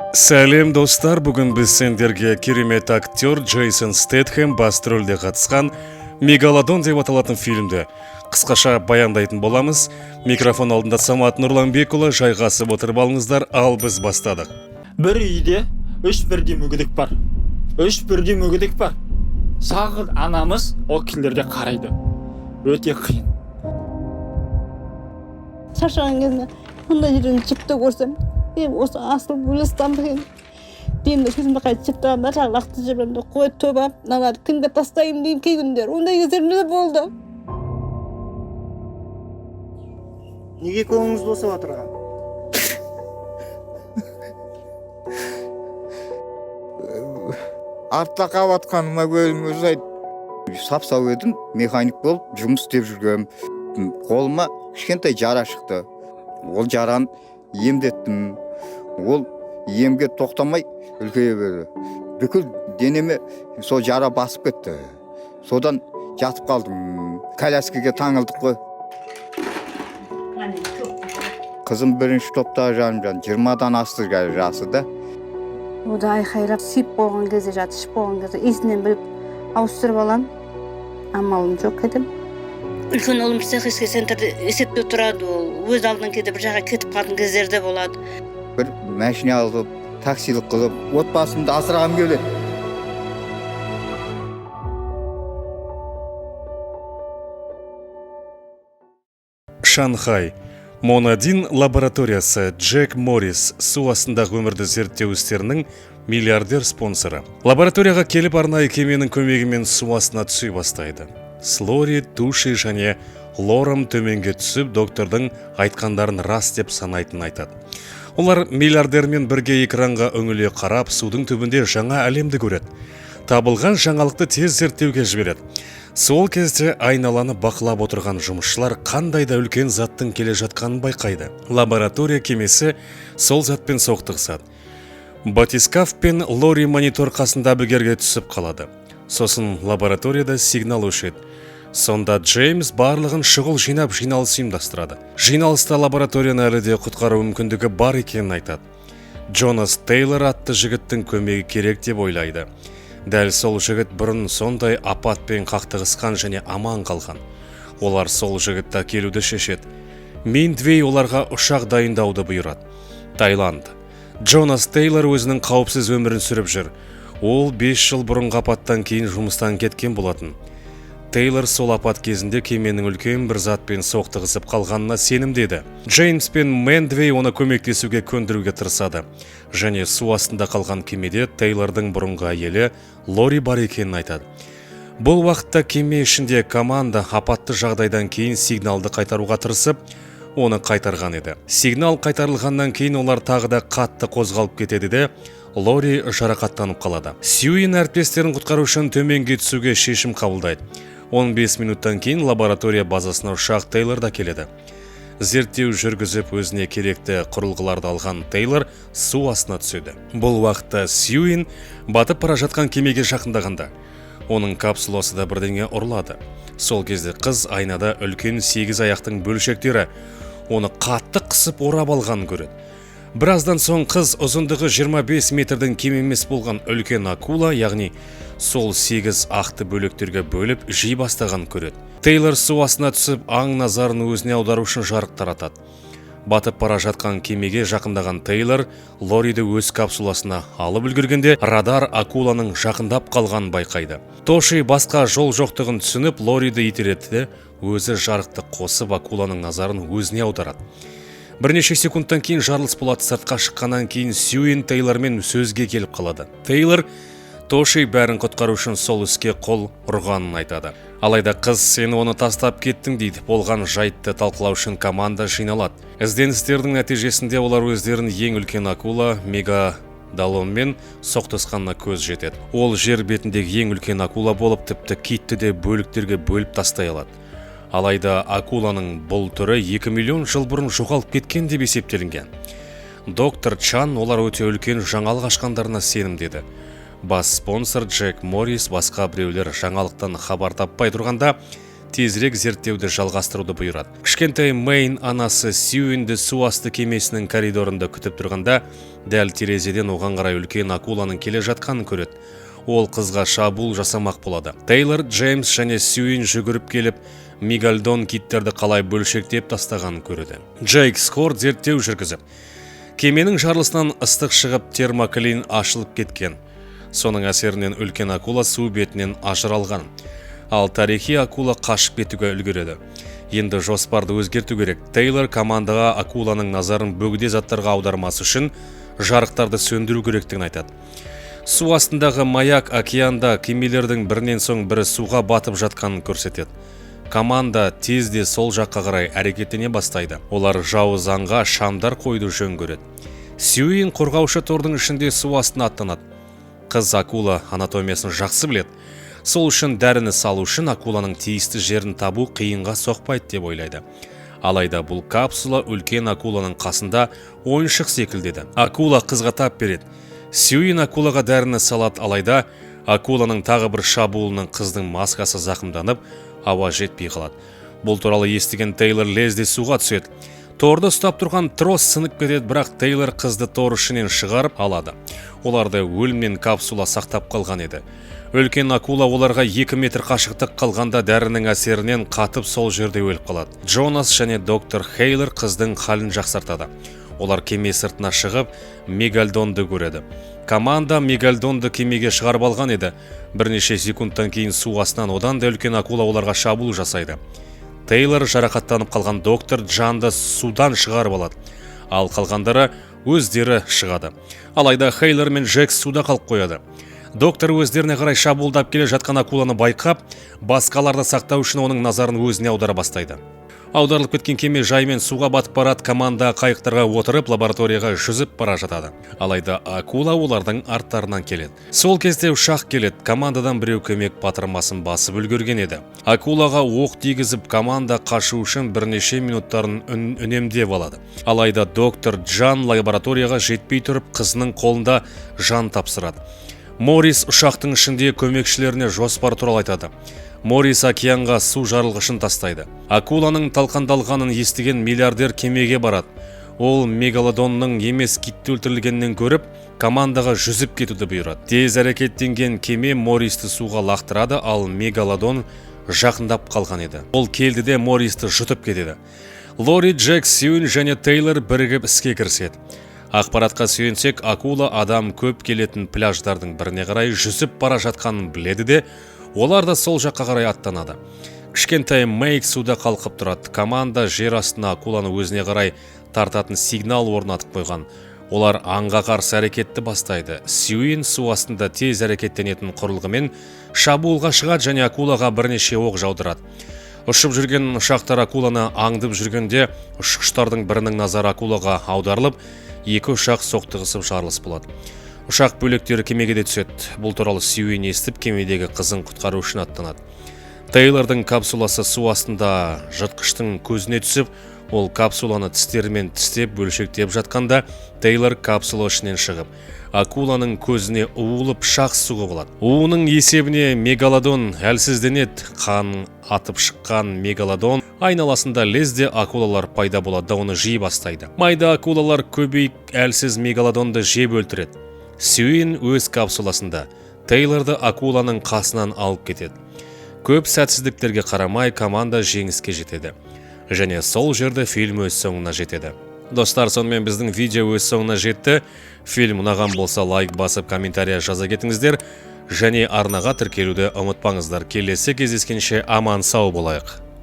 Сәлем достар, бүгін біз сендерге керемет актер Джейсон Стэтхэм басты рөлде қатысқан «Мегалодон» деп аталатын фильмді қысқаша баяндайтын боламыз. Микрофон алдында Самат Нұрланбекұлы, жайғасып отырып алыңыздар, ал біз бастадық. Бір үйде үш бірдей мүгедек бар. Сағын анамыз ол кісілерге қарайды. Өте қиын. Шаршаған кезде мындай жерден жіпті көрсем, осы асыл бөлестан деген деймді көзімді қайтып жіп тұрғанда жағлақты жібімді қой төбап, мыналарды кімге тастайын деймін кей күндер. Ондай кездерімде де болды. Неге көңіліңіз босап отырған? Артта қабатқаныма көңілім ұзайды. Сап-сау едім, механик болып жұмыс істеп жүргем. Қолыма кішкентай жара шықты. Ол жараны емдеттім. Ол емге тоқтамай үлкейе берді. Бүкіл денеме сол жара басып кетті. Содан жатып қалдым. Коляскаға таңылдық қой. Қызым бірінші топтағы жаным 20-дан асты жасы да. Ода айқайлап сиіп болған кезде, жатышып болған кезде есінен біліп ауыстырып алам. Амалым жоқ едім. Үлкен ұлым психический центрде есепте тұрады. Ол өз алдынан кейде бір жаққа кетіп қалатын кездерде болады. Бір машина алып, таксилік қылып, отбасымды асырағым келеді. Шанхай. Монадин лабораториясы Джек Моррис су астындағы өмірді зерттеу істерінің миллиардер спонсоры. Лабораторияға келіп арнайы кеменің көмегімен су астына түсе бастайды. Слори, Туши және Лорам төменге түсіп, доктордың айтқандарын рас деп санайтын айтады. Олар миллиардермен бірге экранға үңіле қарап, судың түбінде жаңа әлемді көреді. Табылған жаңалықты тез зерттеуге жібереді. Сол кезде айналаны бақылап отырған жұмысшылар қандай да үлкен заттың келе жатқанын байқайды. Лаборатория кемесі сол затпен соқтығысады. Батискаф пен Лори монитор қасында бігерге түсіп қалады. Сосын лабораторияда сигнал өшеді. Сонда Джеймс барлығын шұғыл жинап жиналыс ұйымдастырады. Жиналыста лабораторияны әлі де құтқару мүмкіндігі бар екенін айтады. Джонас Тейлор атты жігіттің көмегі керек деп ойлайды. Дәл сол жігіт бұрын сондай апатпен қақтығысқан және аман қалған. Олар сол жігітті келуді шешеді. Мейндвей оларға ұшақ дайындауды бұйырады. Таиланд. Джонас Тейлор өзінің қауіпсіз өмірін сүріп жүр. Ол 5 жыл бұрын апаттан кейін жұмыстан кеткен болатын. Тейлор сол апат кезінде кеменің үлкен бір затпен соқтығысып қалғанына сенімдеді. Джеймс пен Мейндвей оны көмектесуге көндіруге тырысады. Және су астында қалған кемеде Тейлордың бұрынғы әйелі Лори бар екенін айтады. Бұл уақытта кеме ішінде команда апатты жағдайдан кейін сигналды қайтаруға тырысып, оны қайтарған еді. Сигнал қайтарылғаннан кейін олар тағы да қатты қозғалып кетеді де, Лори жарақаттанып қалады. Сьюин әріптестерін құтқару үшін төменге түсуге шешім қабылдайды. 15 минуттан кейін лаборатория базасына ұшақ Тейлорда келеді. Зерттеу жүргізіп өзіне керекті құрылғыларды алған Тейлор су астына түседі. Бұл уақытта Сьюин батып бара жатқан кемеге жақындағанда, оның капсуласы да бірдеңе ұрлады. Сол кезде қыз айнада үлкен 8 аяқтың бөлшектері оны қатты қысып орап алған көреді. Біраздан соң қыз ұзындығы 25 метрдің кем емес болған үлкен акула, яғни сол 8 ақты бөліктерге бөліп жей бастаған көреді. Тейлор су астына түсіп, аң назарын өзіне аудару үшін жарық таратады. Батып бара жатқан кемеге жақындаған Тейлор Лориді өз капсуласына алып үлгергенде радар акуланың жақындап қалғанын байқайды. Тоши басқа жол жоқтығын түсініп, Лориді итереді де өзі жарықты қосып акуланың назарын өзіне аударады. Бірнеше секундтан кейін жарылыс болады. Сыртқа шыққаннан кейін Сьюин Тейлормен сөзге келіп қалады. Тейлор Тоши бәрін құтқару үшін сол іске қол ұрғанын айтады. Алайда қыз сені оны тастап кеттің дейді. Болған жайтты талқылау үшін команда жиналады. Ізденістердің нәтижесінде олар өздерін ең үлкен акула Мегалодонмен соқтығысқанына көз жетеді. Ол жер бетіндегі ең үлкен акула болып, тіпті китті де бөліктерге бөліп тастай алады. Алайда акуланың бұл түрі 2 миллион жыл бұрын жоғалып кеткен деп есептелінген. Доктор Чан олар өте үлкен жаңалық ашқандарына сенімдеді. Бас спонсор Джек Моррис басқа біреулер жаңалықтан хабар таппай тұрғанда тезірек зерттеуді жалғастыруды бұйырады. Кішкентай Мэйн анасы Сьюинді су асты кемесінің коридорында күтіп тұрғанда, дәл терезеден оған қарай үлкен акуланың келе жатқанын көреді. Ол қызға шабуыл жасамақ болады. Тейлор, Джеймс және Сьюин жүгіріп келіп, мегалодон киттерді қалай бөлшектеп тастағанын көреді. Джейк Скорт зерттеу жүргізіп, кеменің жарылысынан ыстық шығып термоклин ашылып кеткен. Соның әсерінен үлкен акула су бетінен ажыралған. Ал тарихи акула қашып кетуге үлгереді. Енді жоспарды өзгерту керек. Тейлор командаға акуланың назарын бөгде заттарға аудармасы үшін жарықтарды сөндіру керектігін айтады. Су астындағы маяк океанда кемелердің бірінен соң бірі суға батып жатқанын көрсетеді. Команда тезде сол жаққа қарай әрекеттене бастайды. Олар жауыз аңға шамдар қойды жөн көреді. Сьюин қорғаушы тордың ішінде су астына аттанады. Қыз акула анатомиясын жақсы біледі. Сол үшін дәріні салу үшін акуланың тиісті жерін табу қиынға соқпайды деп ойлайды. Алайда бұл капсула үлкен акуланың қасында ойыншық секілдеді. Акула қызға тап береді. Сьюин акулаға дәріні салады, алайда акуланың тағы бір шабуылының қыздың маскасы зақымданып, ауа жетпей қалады. Бұл туралы естіген Тейлор лезде суға түседі. Торды ұстап тұрған трос сынып кетеді, бірақ Тейлор қызды тор ішінен шығарып алады. Оларды өлімнен капсула сақтап қалған еді. Үлкен акула оларға 2 метр қашықтық қалғанда дәрінің әсерінен қатып сол жерде өліп қалады. Джонас және доктор Хейлер қыздың халін жақсартады. Олар кеме сыртына шығып, мегалодонды көреді. Команда мегалодонды кемеге шығарып алған еді. Бірнеше секундтан кейін су астынан одан да үлкен акула оларға шабуыл жасайды. Тейлор жарақаттанып қалған доктор Джанды судан шығарып алады. Ал қалғандары өздері шығады. Алайда Хейлер мен Джек суда қалып қояды. Доктор өздеріне қарай шабуылдап келе жатқан акуланы байқап, басқаларды сақтау үшін оның назарын өзіне аудара бастайды. Аударылып кеткен кеме жаймен суға батып барады, команда қайықтарға отырып лабораторияға жүзіп бара жатады. Алайда акула олардың арттарынан келеді. Сол кезде ұшақ келеді. Командадан біреу көмек батырмасын басып үлгерген еді. Акулаға оқ тигізіп, команда қашу үшін бірнеше минуттарын үнемдеп алады. Алайда доктор Джан лабораторияға жетпей тұрып, қызының қолында жан тапсырады. Морис ұшақтың ішінде көмекшілеріне жоспар туралы айтады. Морис океанға су жарылғышын тастайды. Акуланың талқандалғанын естіген миллиардер кемеге барады. Ол мегалодонның емес китті өлтірілгеннен көріп, командаға жүзіп кетуді бұйырады. Тез әрекеттенген кеме Мористі суға лақтырады, ал мегалодон жақындап қалған еді. Ол келді де Мористі жұтып кетеді. Лори, Джек, Сьюин және Тейлор бірігіп іске кіріседі. Ақпаратқа сүйенсек, акула адам көп келетін пляждардың біріне қарай жүзіп бара жатқанын біледі де, олар да сол жаққа қарай аттанады. Кішкентай Мэйк суда қалқып тұрады. Команда жер астына акуланы өзіне қарай тартатын сигнал орнатып қойған. Олар аңға қарсы әрекетті бастайды. Сьюин су астында тез әрекеттенетін құрылғымен шабуылға шығады және акулаға бірнеше оқ жаудырады. Ұшып жүрген ұшақтар акуланы аңдып жүргенде, ұшқыштардың бірінің назары акулаға аударылып, екі ұшақ соқтығысып жарылыс болады. Ұшақ бөлектері кемеге де түседі. Бұл туралы Сьюин естіп, кемедегі қызын құтқару үшін аттанады. Тейлордың капсуласы су астында жыртқыштың көзіне түсіп, ол капсуланы тістерімен тістеп бөлшектеп жатқанда, Тейлор капсула ішінен шығып, акуланың көзіне уылып шақ сұғып алады. Уының есебіне мегалодон әлсізденеді. Қан атып шыққан мегалодон айналасында лезде акулалар пайда болады, оны жей бастайды. Майда акулалар көбейіп әлсіз мегалодонды жеп өлтіреді. Сьюин өз капсуласында Тейлорды акуланың қасынан алып кетеді. Көп сәтсіздіктерге қарамай команда жеңіске жетеді. Және сол жерде фильм өз соңына жетеді. Достар, сонымен біздің видео өз соңына жетті. Фильм ұнаған болса лайк басып, комментария жаза кетіңіздер. Және арнаға тіркелуді ұмытпаңыздар. Келесі кездескенше аман сау болайық.